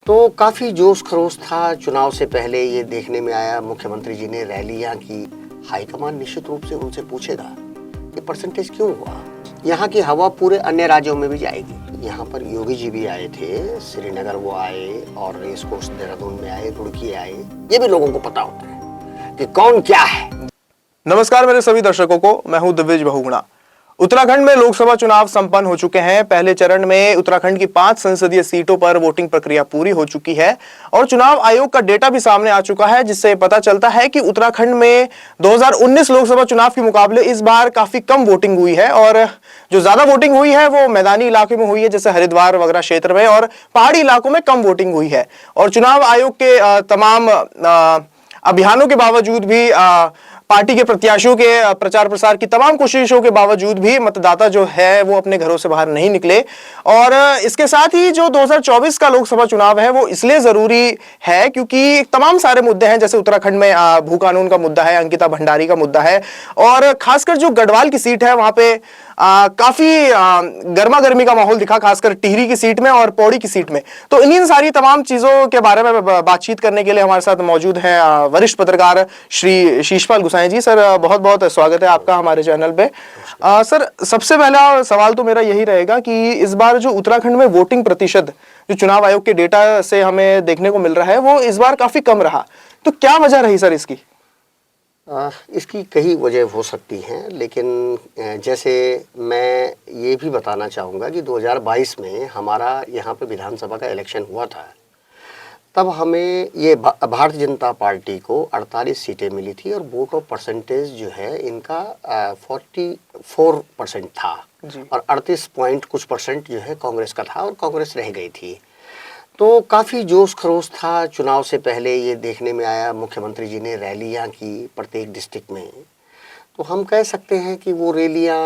तो काफ़ी जोश खरोश था चुनाव से पहले। ये देखने में आया मुख्यमंत्री जी ने रैलियां की। हाईकमान निश्चित रूप से उनसे पूछेगा कि परसेंटेज क्यों हुआ। यहाँ की हवा पूरे अन्य राज्यों में भी जाएगी। यहाँ पर योगी जी भी आए थे, श्रीनगर वो आए और रेस कोर्स देहरादून में आए, रुड़की आए। ये भी लोगों को पता होता है कि कौन क्या है। नमस्कार मेरे सभी दर्शकों को, मैं हूं दिव्यज बहुगुणा। उत्तराखंड में लोकसभा चुनाव संपन्न हो चुके हैं। पहले चरण में उत्तराखंड की 5 संसदीय सीटों पर वोटिंग प्रक्रिया पूरी हो चुकी है और चुनाव आयोग का डेटा भी सामने आ चुका है, जिससे पता चलता है कि उत्तराखंड में 2019 लोकसभा चुनाव के मुकाबले इस बार काफी कम वोटिंग हुई है और जो ज्यादा वोटिंग हुई है वो मैदानी इलाके में हुई है, जैसे हरिद्वार वगैरह क्षेत्र में, और पहाड़ी इलाकों में कम वोटिंग हुई है। और चुनाव आयोग के तमाम अभियानों के बावजूद भी, पार्टी के प्रत्याशियों के प्रचार प्रसार की तमाम कोशिशों के बावजूद भी मतदाता जो है वो अपने घरों से बाहर नहीं निकले। और इसके साथ ही जो 2024 का लोकसभा चुनाव है वो इसलिए जरूरी है क्योंकि तमाम सारे मुद्दे हैं, जैसे उत्तराखंड में भू कानून का मुद्दा है, अंकिता भंडारी का मुद्दा है, और खासकर जो गढ़वाल की सीट है वहां पे काफी गर्मा गर्मी का माहौल दिखा, खासकर टिहरी की सीट में और पौड़ी की सीट में। तो इन्हीं सारी तमाम चीजों के बारे में बातचीत करने के लिए हमारे साथ मौजूद हैं वरिष्ठ पत्रकार श्री शीशपाल गुसाई जी। सर, बहुत बहुत स्वागत है आपका हमारे चैनल पे। सर, सबसे पहला सवाल तो मेरा यही रहेगा कि इस बार जो उत्तराखंड में वोटिंग प्रतिशत जो चुनाव आयोग के डेटा से हमें देखने को मिल रहा है वो इस बार काफी कम रहा, तो क्या वजह रही सर इसकी? इसकी कई वजह हो सकती हैं, लेकिन जैसे मैं ये भी बताना चाहूँगा कि 2022 में हमारा यहाँ पे विधानसभा का इलेक्शन हुआ था। तब हमें ये भारतीय जनता पार्टी को 48 सीटें मिली थी और वोट ऑफ परसेंटेज जो है इनका 44% था और 38 पॉइंट कुछ परसेंट जो है कांग्रेस का था और कांग्रेस रह गई थी। तो काफ़ी जोश खरोश था चुनाव से पहले। ये देखने में आया मुख्यमंत्री जी ने रैलियां की प्रत्येक डिस्ट्रिक्ट में। तो हम कह सकते हैं कि वो रैलियां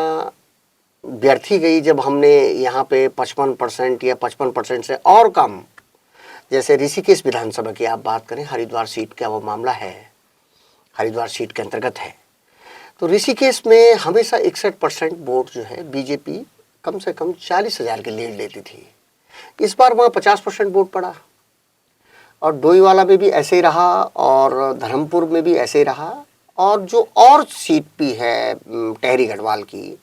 व्यर्थ ही गई जब हमने यहाँ पे 55% या 55% से और कम, जैसे ऋषिकेश विधानसभा की आप बात करें, हरिद्वार सीट का वो मामला है, हरिद्वार सीट के अंतर्गत है। तो ऋषिकेश में हमेशा 61% वोट जो है बीजेपी कम से कम 40,000 की लीड लेती थी। इस बार वहाँ 50% वोट पड़ा और डोईवाला में भी ऐसे ही रहा और धर्मपुर में भी ऐसे ही रहा। और जो और सीट भी है टेहरी गढ़वाल की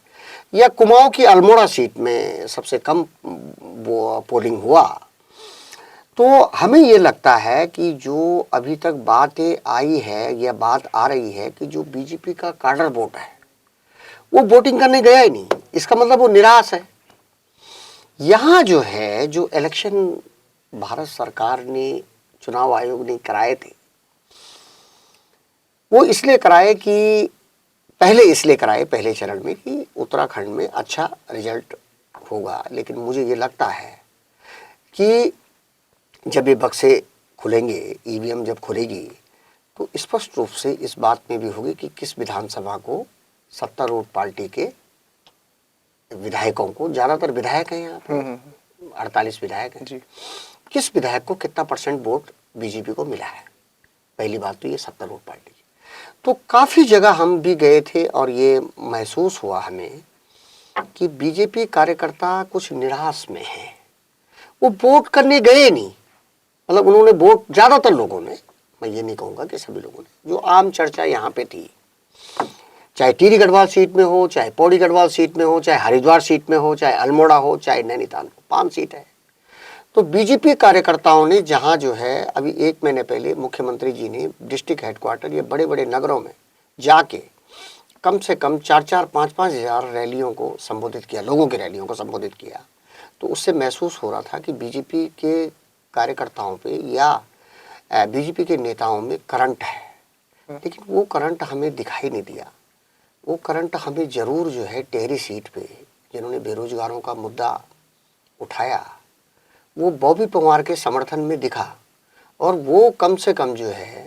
या कुमाऊं की अल्मोड़ा सीट में सबसे कम वो पोलिंग हुआ। तो हमें ये लगता है कि जो अभी तक बातें आई है या बात आ रही है कि जो बीजेपी का काडर वोट है वो वोटिंग करने गया ही नहीं, इसका मतलब वो निराश है। यहाँ जो है जो इलेक्शन भारत सरकार ने, चुनाव आयोग ने कराए थे, वो इसलिए कराए कि इसलिए कराए पहले चरण में कि उत्तराखंड में अच्छा रिजल्ट होगा। लेकिन मुझे ये लगता है कि जब ये बक्से खुलेंगे, ईवीएम जब खुलेगी, तो स्पष्ट रूप से इस बात में भी होगी कि किस विधानसभा को सत्तारूढ़ पार्टी के विधायकों को, ज्यादातर विधायक हैं यहाँ पे, 48 विधायक हैं जी, किस विधायक को कितना % वोट बीजेपी को मिला है। पहली बात तो ये सत्तारूढ़ पार्टी की। तो काफी जगह हम भी गए थे और ये महसूस हुआ हमें कि बीजेपी कार्यकर्ता कुछ निराश में है। वो वोट करने गए नहीं, मतलब उन्होंने वोट, ज्यादातर लोगों ने, मैं ये नहीं कहूँगा कि सभी लोगों ने, जो आम चर्चा यहाँ पे थी, चाहे टिहरी गढ़वाल सीट में हो, चाहे पौड़ी गढ़वाल सीट में हो, चाहे हरिद्वार सीट में हो, चाहे अल्मोड़ा हो, चाहे नैनीताल हो, 5 सीट है। तो बीजेपी कार्यकर्ताओं ने जहां जो है अभी 1 महीने पहले मुख्यमंत्री जी ने डिस्ट्रिक्ट हेडक्वार्टर या बड़े बड़े नगरों में जाके कम से कम 4-4, 5-5 हज़ार रैलियों को संबोधित किया, लोगों की रैलियों को संबोधित किया। तो उससे महसूस हो रहा था कि बीजेपी के कार्यकर्ताओं पे या बीजेपी के नेताओं में करंट है, लेकिन वो करंट हमें दिखाई नहीं दिया। वो करंट हमें जरूर जो है टेहरी सीट पे जिन्होंने बेरोजगारों का मुद्दा उठाया, वो बॉबी पंवार के समर्थन में दिखा और वो कम से कम जो है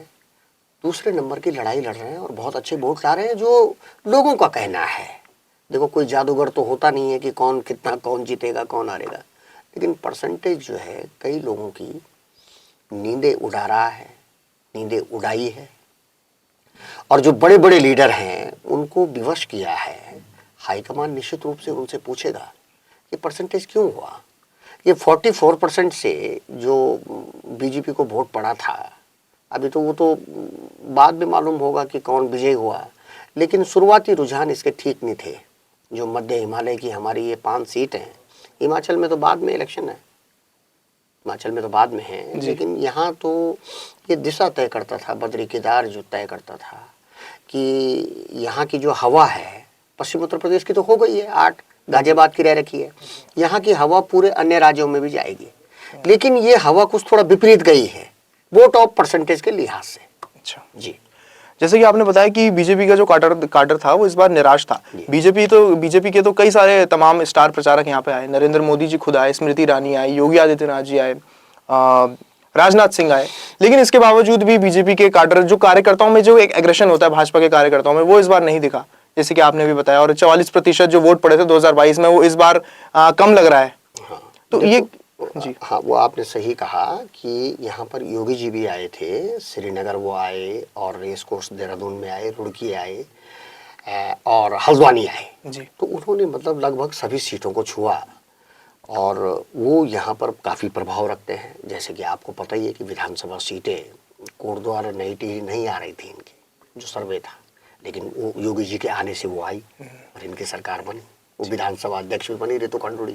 दूसरे नंबर की लड़ाई लड़ रहे हैं और बहुत अच्छे वोट ला रहे हैं, जो लोगों का कहना है। देखो, कोई जादूगर तो होता नहीं है कि कौन कितना, कौन जीतेगा, कौन हारेगा, लेकिन परसेंटेज जो है कई लोगों की नींदें उड़ा रहा है, नींदें उड़ाई है। और जो बड़े बड़े लीडर हैं उनको विवश किया है। हाईकमान निश्चित रूप से उनसे पूछेगा कि परसेंटेज क्यों हुआ। ये 44% से जो बीजेपी को वोट पड़ा था, अभी तो वो तो बाद में मालूम होगा कि कौन विजय हुआ, लेकिन शुरुआती रुझान इसके ठीक नहीं थे। जो मध्य हिमालय की हमारी ये 5 सीट हैं, हिमाचल में तो बाद में इलेक्शन है, हिमाचल में तो बाद में है, लेकिन यहाँ तो ये दिशा तय करता था, बद्री केदार जो तय करता था कि यहाँ की जो हवा है, पश्चिम उत्तर प्रदेश की तो हो गई है 8, गाजियाबाद की रह रखी है, यहाँ की हवा पूरे अन्य राज्यों में भी जाएगी, लेकिन ये हवा कुछ थोड़ा विपरीत गई है वोट ऑफ परसेंटेज के लिहाज से। अच्छा जी, जैसे कि आपने बताया कि बीजेपी का जो काडर था वो इस बार निराश था। बीजेपी के तो कई सारे तमाम स्टार प्रचारक यहाँ पे आए, नरेंद्र मोदी जी खुद आए, स्मृति ईरानी आई, योगी आदित्यनाथ जी आए, राजनाथ सिंह आए, लेकिन इसके बावजूद भी बीजेपी के काडर, जो कार्यकर्ताओं में जो एक एग्रेशन होता है भाजपा के कार्यकर्ताओं में, वो इस बार नहीं दिखा, जैसे कि आपने भी बताया। और 44% जो वोट पड़े थे 2022 में, वो इस बार कम लग रहा है। तो ये जी, हाँ, वो आपने सही कहा कि यहाँ पर योगी जी भी आए थे, श्रीनगर वो आए, और रेस कोर्स देहरादून में आए, रुड़की आए, और हल्द्वानी आए जी। तो उन्होंने मतलब लगभग सभी सीटों को छुआ, और वो यहाँ पर काफ़ी प्रभाव रखते हैं। जैसे कि आपको पता ही है कि विधानसभा सीटें कोटद्वार नई टिहरी नहीं आ रही थी इनकी, जो सर्वे था, लेकिन वो योगी जी के आने से वो आई और इनकी सरकार बनी, वो विधानसभा अध्यक्ष भी बनी ऋतु खंडूड़ी,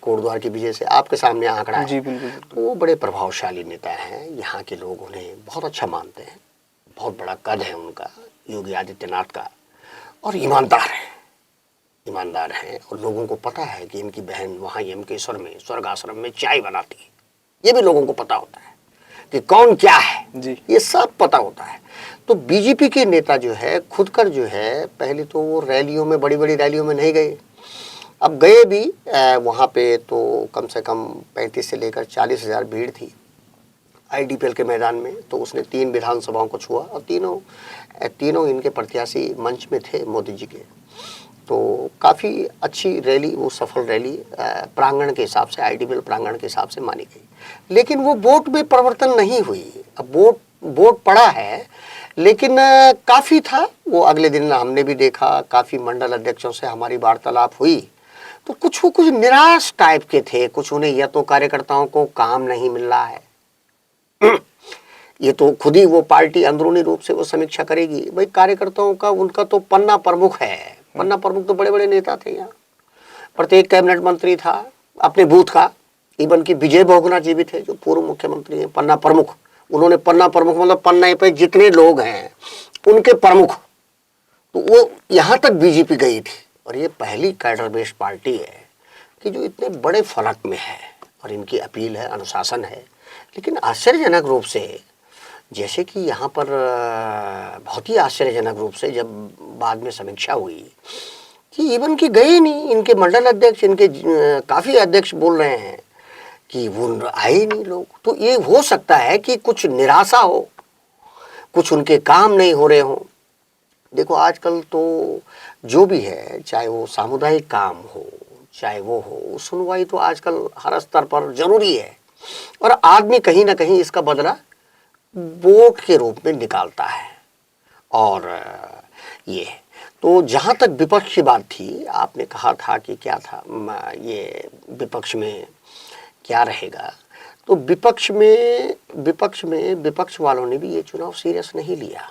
कोटद्वार की विजय से आपके सामने आंकड़ा है। जी बिल्कुल। तो वो बड़े प्रभावशाली नेता हैं, यहाँ के लोग उन्हें बहुत अच्छा मानते हैं, बहुत बड़ा कद है उनका, योगी आदित्यनाथ का, और ईमानदार हैं, और लोगों को पता है कि इनकी बहन वहाँ यमकेश्वर में स्वर्ग आश्रम में चाय बनाती है, ये भी लोगों को पता होता है कि कौन क्या है जी, ये सब पता होता है। तो बीजेपी के नेता जो है खुद कर जो है, पहले तो वो रैलियों में, बड़ी बड़ी रैलियों में नहीं गए, अब गए भी वहाँ पे तो कम से कम 35 से लेकर 40,000 भीड़ थी IDPL के मैदान में। तो उसने 3 विधानसभाओं को छुआ, और तीनों इनके प्रत्याशी मंच में थे मोदी जी के। तो काफ़ी अच्छी रैली, वो सफल रैली प्रांगण के हिसाब से, IDPL प्रांगण के हिसाब से मानी गई, लेकिन वो वोट में परिवर्तन नहीं हुई। अब वोट पड़ा है, लेकिन काफ़ी था वो। अगले दिन हमने भी देखा, काफ़ी मंडल अध्यक्षों से हमारी वार्तालाप हुई, तो कुछ निराश टाइप के थे, कुछ उन्हें, या तो कार्यकर्ताओं को काम नहीं मिल रहा है, ये तो खुद ही वो पार्टी अंदरूनी रूप से वो समीक्षा करेगी, भाई कार्यकर्ताओं का, उनका तो पन्ना प्रमुख है, पन्ना प्रमुख तो बड़े बड़े नेता थे यहाँ, प्रत्येक कैबिनेट मंत्री था अपने बूथ का, इवन की विजय बहुगुणा जी भी थे जो पूर्व मुख्यमंत्री हैं, पन्ना प्रमुख। उन्होंने पन्ना प्रमुख मतलब पन्ने पे जितने लोग हैं उनके प्रमुख, तो वो यहाँ तक बीजेपी गई थी। और ये पहली कैडर बेस्ड पार्टी है कि जो इतने बड़े फलक में है, और इनकी अपील है, अनुशासन है। लेकिन आश्चर्यजनक रूप से, जैसे कि यहाँ पर बहुत ही आश्चर्यजनक रूप से जब बाद में समीक्षा हुई कि इवन की गए नहीं, इनके मंडल अध्यक्ष, इनके काफ़ी अध्यक्ष बोल रहे हैं कि वो आए ही नहीं लोग। तो ये हो सकता है कि कुछ निराशा हो, कुछ उनके काम नहीं हो रहे हों। देखो आजकल तो जो भी है, चाहे वो सामुदायिक काम हो, चाहे वो हो, सुनवाई तो आजकल हर स्तर पर जरूरी है, और आदमी कहीं ना कहीं इसका बदला वोट के रूप में निकालता है। और ये तो जहाँ तक विपक्ष की बात थी, आपने कहा था कि क्या था ये विपक्ष में क्या रहेगा, तो विपक्ष वालों ने भी ये चुनाव सीरियस नहीं लिया।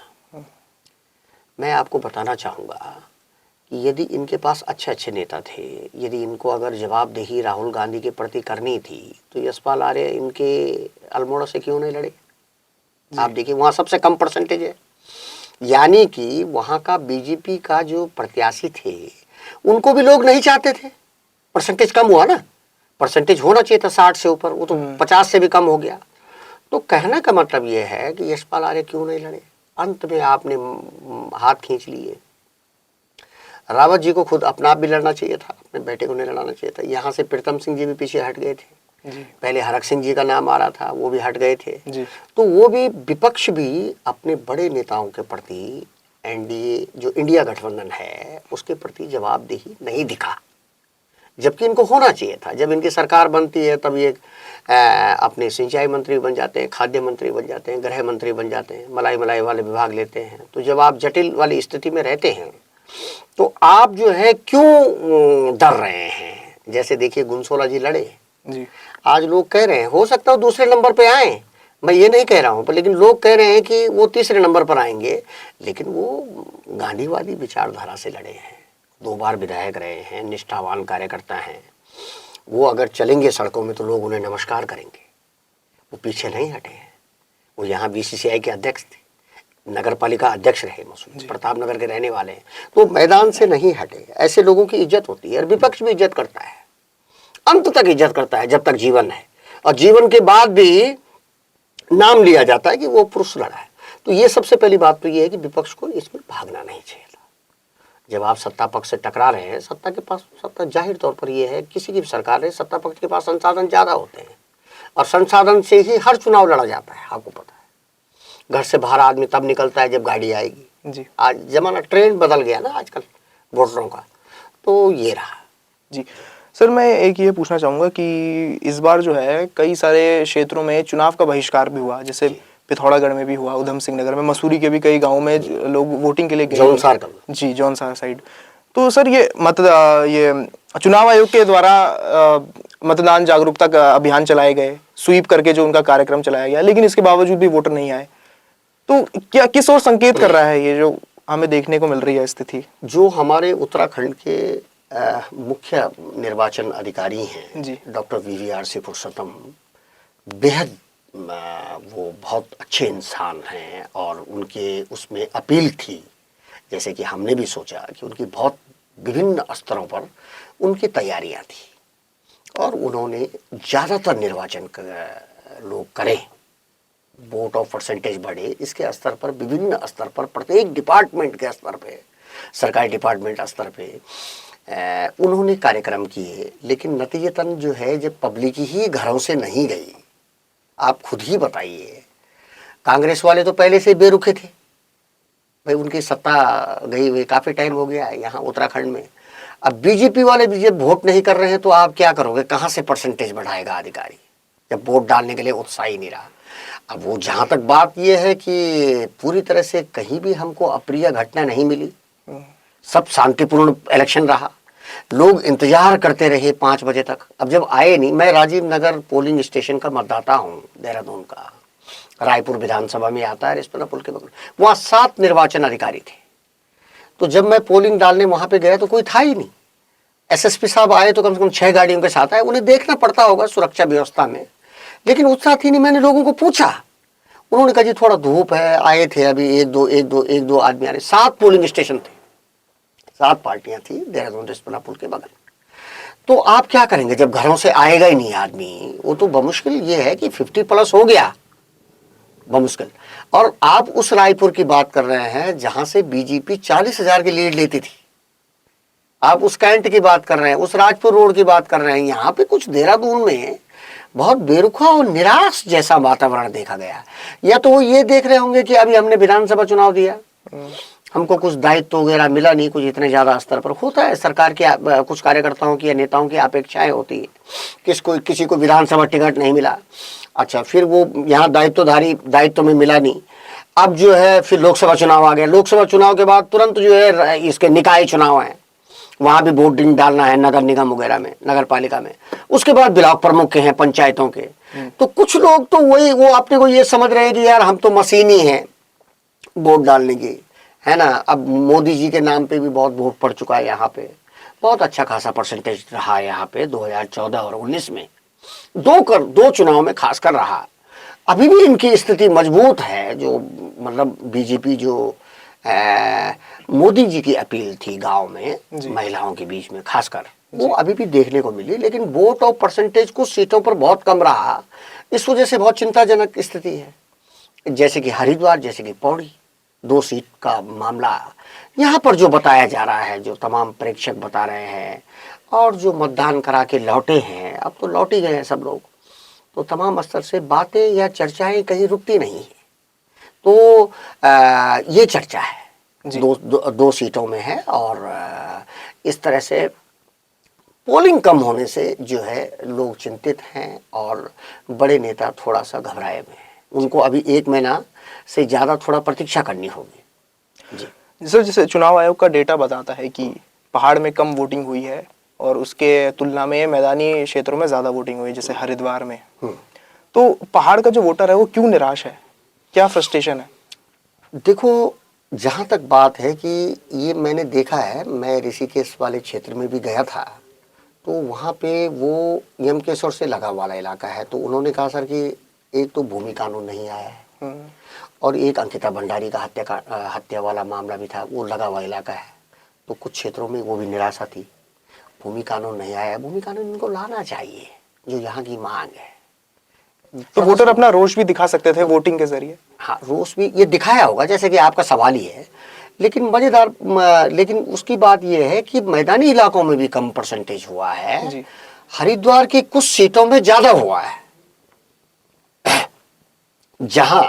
मैं आपको बताना चाहूँगा कि यदि इनके पास अच्छे नेता थे, यदि इनको अगर जवाबदेही राहुल गांधी के प्रति करनी थी, तो यशपाल आर्य इनके अल्मोड़ा से क्यों नहीं लड़े? आप देखिए वहाँ सबसे कम परसेंटेज है, यानी कि वहाँ का बीजेपी का जो प्रत्याशी थे उनको भी लोग नहीं चाहते थे। परसेंटेज कम हुआ ना, परसेंटेज होना चाहिए था 60 से ऊपर, वो तो 50 से भी कम हो गया। तो कहने का मतलब ये है कि यशपाल आर्य क्यों नहीं लड़े। अंत में आपने हाथ खींच लिए। रावत जी को खुद अपना आप भी लड़ना चाहिए था, अपने बेटे को नहीं लड़ाना चाहिए था। यहाँ से प्रीतम सिंह जी भी पीछे हट गए थे जी। पहले हरक सिंह जी का नाम आ रहा था, वो भी हट गए थे जी। तो वो भी, विपक्ष भी अपने बड़े नेताओं के प्रति, एनडीए जो इंडिया गठबंधन है उसके प्रति जवाबदेही नहीं दिखा, जबकि इनको होना चाहिए था। जब इनकी सरकार बनती है तब ये अपने सिंचाई मंत्री बन जाते हैं, खाद्य मंत्री बन जाते हैं, गृह मंत्री बन जाते हैं, मलाई वाले विभाग लेते हैं। तो जब आप जटिल वाली स्थिति में रहते हैं तो आप जो है क्यों डर रहे हैं। जैसे देखिए गुनसोला जी लड़े, जी। आज लोग कह रहे हैं, हो सकता है दूसरे नंबर पे आए, मैं ये नहीं कह रहा हूँ, पर लेकिन लोग कह रहे हैं कि वो तीसरे नंबर पर आएंगे, लेकिन वो गांधीवादी विचारधारा से लड़े हैं, 2 बार विधायक रहे हैं, निष्ठावान कार्यकर्ता हैं। वो अगर चलेंगे सड़कों में तो लोग उन्हें नमस्कार करेंगे। वो पीछे नहीं हटे हैं। वो यहाँ बीसीसीआई के अध्यक्ष थे, नगर पालिका अध्यक्ष रहे, मसूरी प्रताप नगर के रहने वाले हैं, तो मैदान से नहीं हटे। ऐसे लोगों की इज्जत होती है और विपक्ष भी इज्जत करता है, अंत तक इज्जत करता है जब तक जीवन है, और जीवन के बाद भी नाम लिया जाता है कि वो पुरुष लड़ा है। तो ये सबसे पहली बात तो ये है कि विपक्ष को इसमें भागना नहीं चाहिए था। जब आप सत्ता पक्ष से टकरा रहे हैं, सत्ता के पास, सत्ता जाहिर तौर पर ये है, किसी की भी सरकार है, सत्ता पक्ष के पास संसाधन ज़्यादा होते हैं और संसाधन से ही हर चुनाव लड़ा जाता है। आपको पता है, घर से बाहर आदमी तब निकलता है जब गाड़ी आएगी जी। आज जमाना, ट्रेंड बदल गया ना आजकल वोटरों का, तो ये रहा जी। सर, मैं एक ये पूछना चाहूँगा कि इस बार जो है कई सारे क्षेत्रों में चुनाव का बहिष्कार भी हुआ, जैसे पिथौरागढ़ में भी हुआ, उधम सिंह नगर में, मसूरी के भी कई गांवों में लोग वोटिंग के लिए गए जी, जौनसार साइड। तो सर ये चुनाव आयोग के द्वारा मतदान जागरूकता का अभियान चलाए गए, स्वीप करके जो उनका कार्यक्रम चलाया गया, लेकिन इसके बावजूद भी वोटर नहीं आए। तो क्या किस ओर संकेत कर रहा है ये जो हमें देखने को मिल रही है स्थिति? जो हमारे उत्तराखंड के मुख्य निर्वाचन अधिकारी हैं डॉक्टर VVRC पुरुषोत्तम, बेहद वो बहुत अच्छे इंसान हैं और उनके उसमें अपील थी, जैसे कि हमने भी सोचा कि उनकी बहुत विभिन्न स्तरों पर उनकी तैयारियां थी और उन्होंने ज़्यादातर निर्वाचन लोग करें, वोट ऑफ परसेंटेज बढ़े, इसके स्तर पर, विभिन्न स्तर पर, प्रत्येक डिपार्टमेंट के स्तर पे, सरकारी डिपार्टमेंट स्तर पे उन्होंने कार्यक्रम किए। लेकिन नतीजतन जो है, जब पब्लिक ही घरों से नहीं गई, आप खुद ही बताइए, कांग्रेस वाले तो पहले से बेरुखे थे भाई, उनकी सत्ता गई हुई काफ़ी टाइम हो गया है यहाँ उत्तराखंड में। अब बीजेपी वाले भी जब वोट नहीं कर रहे हैं तो आप क्या करोगे, कहाँ से परसेंटेज बढ़ाएगा अधिकारी, जब वोट डालने के लिए उत्साह ही नहीं रहा। अब वो जहाँ तक बात ये है कि पूरी तरह से कहीं भी हमको अप्रिय घटना नहीं मिली, सब शांतिपूर्ण इलेक्शन रहा, लोग इंतजार करते रहे 5 बजे तक। अब जब आए नहीं, मैं राजीव नगर पोलिंग स्टेशन का मतदाता हूँ, देहरादून का, रायपुर विधानसभा में आता है रिस्पना पुल के बगल, वहाँ 7 निर्वाचन अधिकारी थे। तो जब मैं पोलिंग डालने वहाँ पे गया तो कोई था ही नहीं। SSP साहब आए तो कम से कम 6 गाड़ियों के साथ आए, उन्हें देखना पड़ता होगा सुरक्षा व्यवस्था में, लेकिन उस साथ ही नहीं। मैंने लोगों को पूछा, उन्होंने कहा जी थोड़ा धूप है, आए थे अभी एक दो आदमी आ रहे। 7 पोलिंग स्टेशन थे, 7 पार्टियां थी देहरादून रिस्पना पुल के बगल। तो आप क्या करेंगे जब घरों से आएगा ही नहीं आदमी? वो तो बमुश्किल ये है कि 50+ हो गया, बमुश्किल। और आप उस रायपुर की बात कर रहे हैं जहां से बीजेपी 40,000 की लीड लेती थी, आप उस कैंट की बात कर रहे हैं, उस राजपुर रोड की बात कर रहे हैं। यहाँ पे कुछ देहरादून में बहुत बेरुखा और निराश जैसा वातावरण देखा गया। या तो वो ये देख रहे होंगे कि अभी हमने विधानसभा चुनाव दिया, हमको कुछ दायित्व वगैरह मिला नहीं, कुछ इतने ज़्यादा स्तर पर होता है, सरकार के कुछ कार्यकर्ताओं की या नेताओं की अपेक्षाएं होती है, किसी को विधानसभा टिकट नहीं मिला, अच्छा फिर वो यहाँ दायित्व में मिला नहीं, अब जो है फिर लोकसभा चुनाव आ गया, लोकसभा चुनाव के बाद तुरंत जो है इसके निकाय चुनाव हैं, वहाँ भी वोटिंग डालना है नगर निगम वगैरह में, नगर पालिका में, उसके बाद ब्लॉक प्रमुख के हैं, पंचायतों के। तो कुछ लोग तो वो अपने को ये समझ रहे हैं कि यार हम तो मशीन ही हैं वोट डालने की, है ना। अब मोदी जी के नाम पे भी बहुत वोट पड़ चुका है यहाँ पे, बहुत अच्छा खासा परसेंटेज रहा है यहाँ पे 2014 और 19 में, दो चुनाव में खासकर रहा। अभी भी इनकी स्थिति मजबूत है, जो मतलब बीजेपी जो मोदी जी की अपील थी गांव में महिलाओं के बीच में खासकर, वो अभी भी देखने को मिली। लेकिन वोट और परसेंटेज कुछ सीटों पर बहुत कम रहा, इस वजह से बहुत चिंताजनक स्थिति है। जैसे कि हरिद्वार, जैसे कि पौड़ी, 2 सीट का मामला यहाँ पर जो बताया जा रहा है, जो तमाम प्रेक्षक बता रहे हैं और जो मतदान करा के लौटे हैं, अब तो लौट ही गए हैं सब लोग, तो तमाम स्तर से बातें या चर्चाएं कहीं रुकती नहीं है। तो ये चर्चा है दो सीटों में है और इस तरह से पोलिंग कम होने से जो है लोग चिंतित हैं और बड़े नेता थोड़ा सा घबराए हुए हैं। उनको अभी 1 महीना से ज़्यादा थोड़ा प्रतीक्षा करनी होगी। जी सर, जैसे चुनाव आयोग का डेटा बताता है कि पहाड़ में कम वोटिंग हुई है, और उसके तुलना में मैदानी क्षेत्रों में ज़्यादा वोटिंग हुई, जैसे हरिद्वार में। तो पहाड़ का जो वोटर है वो क्यों निराश है, क्या फ्रस्ट्रेशन है? देखो, जहाँ तक बात है कि ये मैंने देखा है, मैं ऋषिकेश वाले क्षेत्र में भी गया था, तो वहाँ पे वो यमकेश्वर से लगा वाला इलाका है, तो उन्होंने कहा सर कि एक तो भूमि कानून नहीं आया है और एक अंकिता भंडारी का हत्या वाला मामला भी था, वो लगा हुआ इलाका है, तो कुछ क्षेत्रों में वो भी निराशा थी। भूमि कानून नहीं आया, भूमि कानून इनको लाना चाहिए, जो यहाँ की मांग है। तो वोटर अपना रोष भी दिखा सकते थे वोटिंग के जरिए। हाँ, रोष भी ये दिखाया होगा, जैसे कि आपका सवाल ही है, लेकिन मजेदार, लेकिन उसकी बात ये है कि मैदानी इलाकों में भी कम परसेंटेज हुआ है जी। हरिद्वार की कुछ सीटों में ज्यादा हुआ है, जहां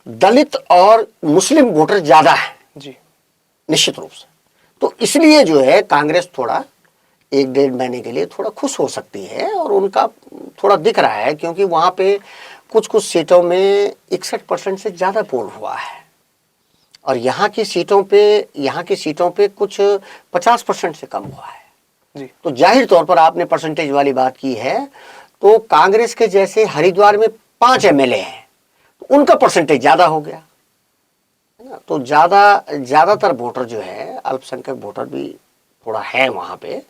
दलित और मुस्लिम वोटर ज्यादा है जी। निश्चित रूप से। तो इसलिए जो है कांग्रेस थोड़ा 1-1.5 महीने के लिए थोड़ा खुश हो सकती है, और उनका थोड़ा दिख रहा है, क्योंकि वहां पे कुछ कुछ सीटों में 61% से ज्यादा पोल हुआ है, और यहाँ की सीटों पे कुछ 50% से कम हुआ है। जी। तो जाहिर तौर पर आपने परसेंटेज वाली बात की है, तो कांग्रेस के जैसे हरिद्वार में 5 एमएलए हैं, तो उनका परसेंटेज ज्यादा हो गया है ना। तो ज्यादातर वोटर जो है, अल्पसंख्यक वोटर भी थोड़ा है वहां पे,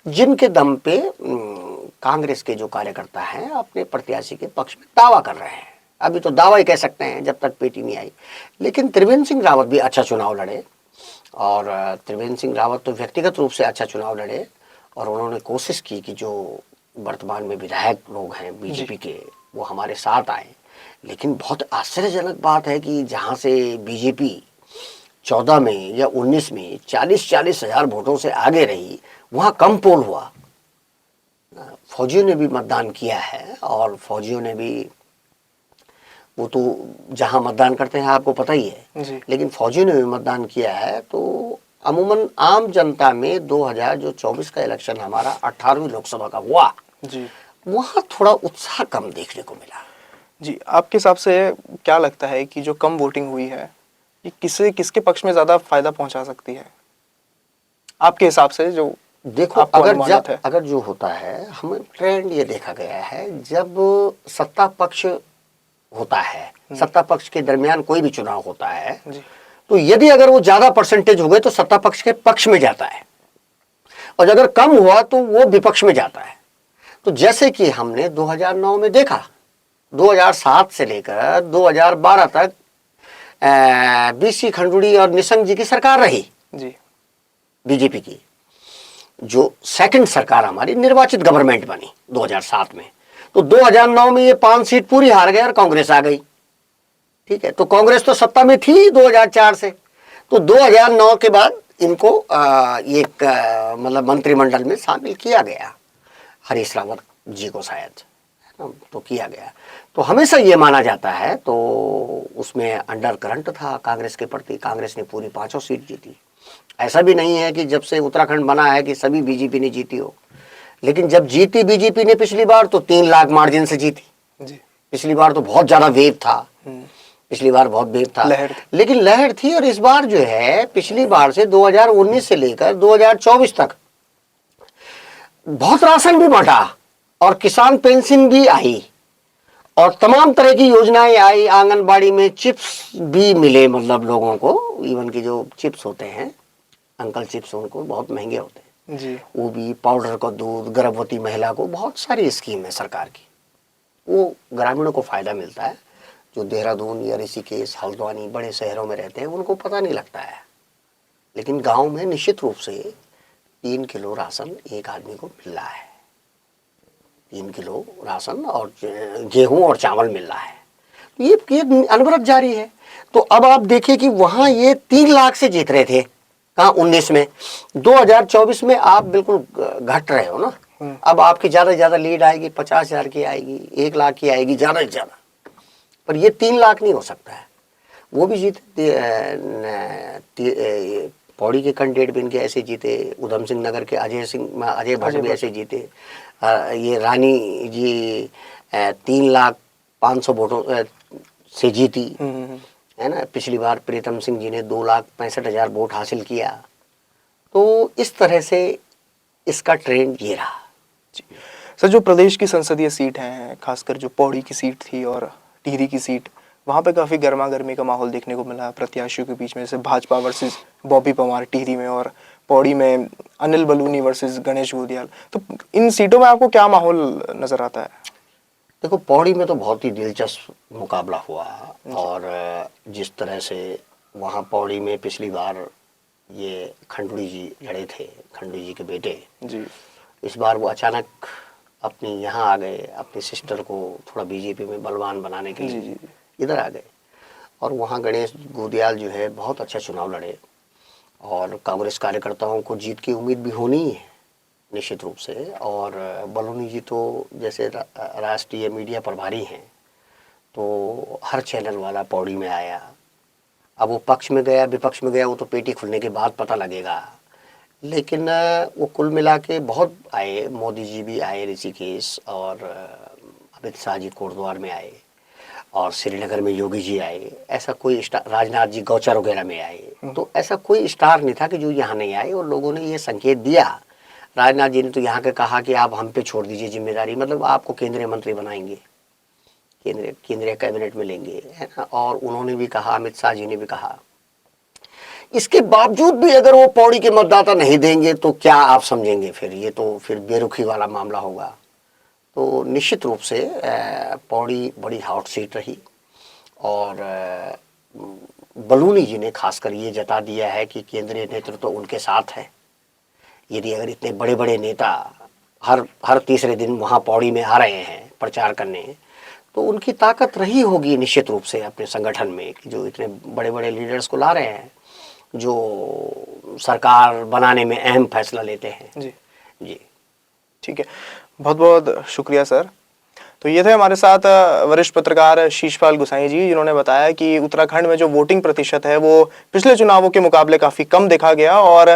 जिनके दम पे कांग्रेस के जो कार्यकर्ता हैं अपने प्रत्याशी के पक्ष में दावा कर रहे हैं। अभी तो दावा ही कह सकते हैं जब तक पेटी नहीं आई, लेकिन त्रिवेंद्र सिंह रावत भी अच्छा चुनाव लड़े, और त्रिवेंद्र सिंह रावत तो व्यक्तिगत रूप से अच्छा चुनाव लड़े, और उन्होंने कोशिश की कि जो वर्तमान में विधायक लोग हैं बीजेपी के, वो हमारे साथ आए। लेकिन बहुत आश्चर्यजनक बात है कि जहाँ से बीजेपी 14 में या 19 में 40-40 हजार वोटों से आगे रही, वहाँ कम पोल हुआ। फौजियों ने भी मतदान किया है, और फौजियों ने भी, वो तो जहां मतदान करते हैं आपको पता ही है जी। लेकिन फौजियों ने भी मतदान किया है। तो अमूमन आम जनता में 2024 का इलेक्शन हमारा 18वीं लोकसभा का हुआ, जी। वहां थोड़ा उत्साह कम देखने को मिला। जी, आपके हिसाब से क्या लगता है कि जो कम वोटिंग हुई है ये किसके पक्ष में ज्यादा फायदा पहुंचा सकती है आपके हिसाब से? जो देखो, आपको अनुमानित है। अगर जो होता है, हमें ट्रेंड ये देखा गया है, जब सत्ता पक्ष होता है, सत्ता पक्ष के दरमियान कोई भी चुनाव होता है, जी। तो यदि अगर वो ज्यादा परसेंटेज हो गए तो सत्ता पक्ष के पक्ष में जाता है, और अगर कम हुआ तो वो विपक्ष में जाता है। तो जैसे कि हमने 2009 में देखा, 2007 से लेकर 2012 तक बीसी खंडूड़ी और निशंक जी की सरकार रही, जी। बीजेपी की, जो सेकंड सरकार हमारी निर्वाचित गवर्नमेंट बनी 2007 में। तो 2009 में ये 5 सीट पूरी हार गए और कांग्रेस आ गई। ठीक है, तो कांग्रेस तो सत्ता में थी 2004 से, तो 2009 के बाद इनको एक मतलब मंत्रिमंडल में शामिल किया गया, हरीश रावत जी को शायद, है ना, तो किया गया। तो हमेशा ये माना जाता है, तो उसमें अंडर करंट था कांग्रेस के प्रति, कांग्रेस ने पूरी 5 सीट जीती। ऐसा भी नहीं है कि जब से उत्तराखंड बना है कि सभी बीजेपी ने जीती हो, लेकिन जब जीती बीजेपी ने पिछली बार तो 3 लाख मार्जिन से जीती। जी। पिछली बार तो बहुत ज्यादा वेव था, पिछली बार बहुत वेव था, लेकिन लहर थी। और इस बार जो है, पिछली बार से 2019 से लेकर 2024 तक बहुत राशन भी बांटा, और किसान पेंशन भी आई, और तमाम तरह की योजनाएं आई, आंगनबाड़ी में चिप्स भी मिले, मतलब लोगों को, इवन की जो चिप्स होते हैं, अंकल चिप्स, उनको बहुत महंगे होते हैं जी। वो भी, पाउडर का दूध, गर्भवती महिला को, बहुत सारी स्कीम है सरकार की, वो ग्रामीणों को फायदा मिलता है। जो देहरादून या ऋषिकेश, हल्द्वानी बड़े शहरों में रहते हैं उनको पता नहीं लगता है, लेकिन गांव में निश्चित रूप से 3 किलो राशन एक आदमी को मिल रहा है। 3 किलो राशन और गेहूं और चावल मिल रहा है, तो ये अनवरत जारी है। तो अब आप देखिए कि वहां ये 3 लाख से जीत रहे थे, कहाँ 19 में, 2024 में आप बिल्कुल घट रहे हो ना। अब आपकी ज्यादा से ज्यादा लीड आएगी, 50,000 की आएगी, 1 लाख की आएगी ज्यादा से ज्यादा, पर ये 3 लाख नहीं हो सकता है। वो भी जीते, पौड़ी के कैंडिडेट भी इनके ऐसे जीते, उधम सिंह नगर के अजय भट्ट भी ऐसे जीते, ये रानी जी 3,05,000 वोटों से जीती, है ना। पिछली बार प्रीतम सिंह जी ने 2,65,000 वोट हासिल किया। तो इस तरह से इसका ट्रेंड ये रहा। जी सर, जो प्रदेश की संसदीय सीट हैं, खासकर जो पौड़ी की सीट थी और टिहरी की सीट, वहाँ पे काफ़ी गर्मा गर्मी का माहौल देखने को मिला प्रत्याशियों के बीच में, जैसे भाजपा वर्सेस बॉबी पवार टिहरी में और पौड़ी में अनिल बलूनी वर्सेस गणेश गोदियाल। तो इन सीटों में आपको क्या माहौल नजर आता है? देखो, पौड़ी में तो बहुत ही दिलचस्प मुकाबला हुआ और जिस तरह से वहाँ पौड़ी में पिछली बार ये खंडूड़ी जी लड़े थे, खंडूड़ी जी के बेटे, जी इस बार वो अचानक अपनी यहाँ आ गए, अपनी सिस्टर को थोड़ा बीजेपी में बलवान बनाने के लिए इधर आ गए। और वहाँ गणेश गोदियाल जो है बहुत अच्छा चुनाव लड़े और कांग्रेस कार्यकर्ताओं को जीत की उम्मीद भी होनी ही है निश्चित रूप से। और बलूनी जी तो जैसे राष्ट्रीय मीडिया प्रभारी हैं, तो हर चैनल वाला पौड़ी में आया। अब वो पक्ष में गया विपक्ष में गया, वो तो पेटी खुलने के बाद पता लगेगा, लेकिन वो कुल मिला के बहुत आए। मोदी जी भी आए ऋषिकेश, और अमित शाह जी कोटद्वार में आए, और श्रीनगर में योगी जी आए। ऐसा कोई स्टार, राजनाथ जी गौचर वगैरह में आए, तो ऐसा कोई स्टार नहीं था कि जो यहाँ नहीं आए। और लोगों ने ये संकेत दिया, राजनाथ जी ने तो यहाँ के कहा कि आप हम पे छोड़ दीजिए जिम्मेदारी, मतलब आपको केंद्रीय मंत्री बनाएंगे, केंद्रीय कैबिनेट में लेंगे, है ना। और उन्होंने भी कहा, अमित शाह जी ने भी कहा। इसके बावजूद भी अगर वो पौड़ी के मतदाता नहीं देंगे तो क्या आप समझेंगे? फिर ये तो फिर बेरुखी वाला मामला होगा। तो निश्चित रूप से पौड़ी बड़ी हॉट सीट रही, और बलूनी जी ने खासकर ये जता दिया है कि केंद्रीय नेतृत्व तो उनके साथ है। यदि अगर इतने बड़े बड़े नेता हर तीसरे दिन वहाँ पौड़ी में आ रहे हैं प्रचार करने, तो उनकी ताकत रही होगी निश्चित रूप से अपने संगठन में, कि जो इतने बड़े बड़े लीडर्स को ला रहे हैं, जो सरकार बनाने में अहम फैसला लेते हैं। जी जी ठीक है, बहुत बहुत शुक्रिया सर। तो ये थे हमारे साथ वरिष्ठ पत्रकार शीशपाल गुसाई जी, जिन्होंने बताया कि उत्तराखंड में जो वोटिंग प्रतिशत है वो पिछले चुनावों के मुकाबले काफ़ी कम देखा गया, और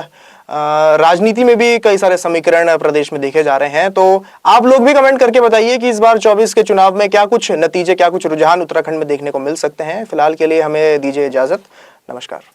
राजनीति में भी कई सारे समीकरण प्रदेश में देखे जा रहे हैं। तो आप लोग भी कमेंट करके बताइए कि इस बार 24 के चुनाव में क्या कुछ नतीजे, क्या कुछ रुझान उत्तराखंड में देखने को मिल सकते हैं। फिलहाल के लिए हमें दीजिए इजाज़त। नमस्कार।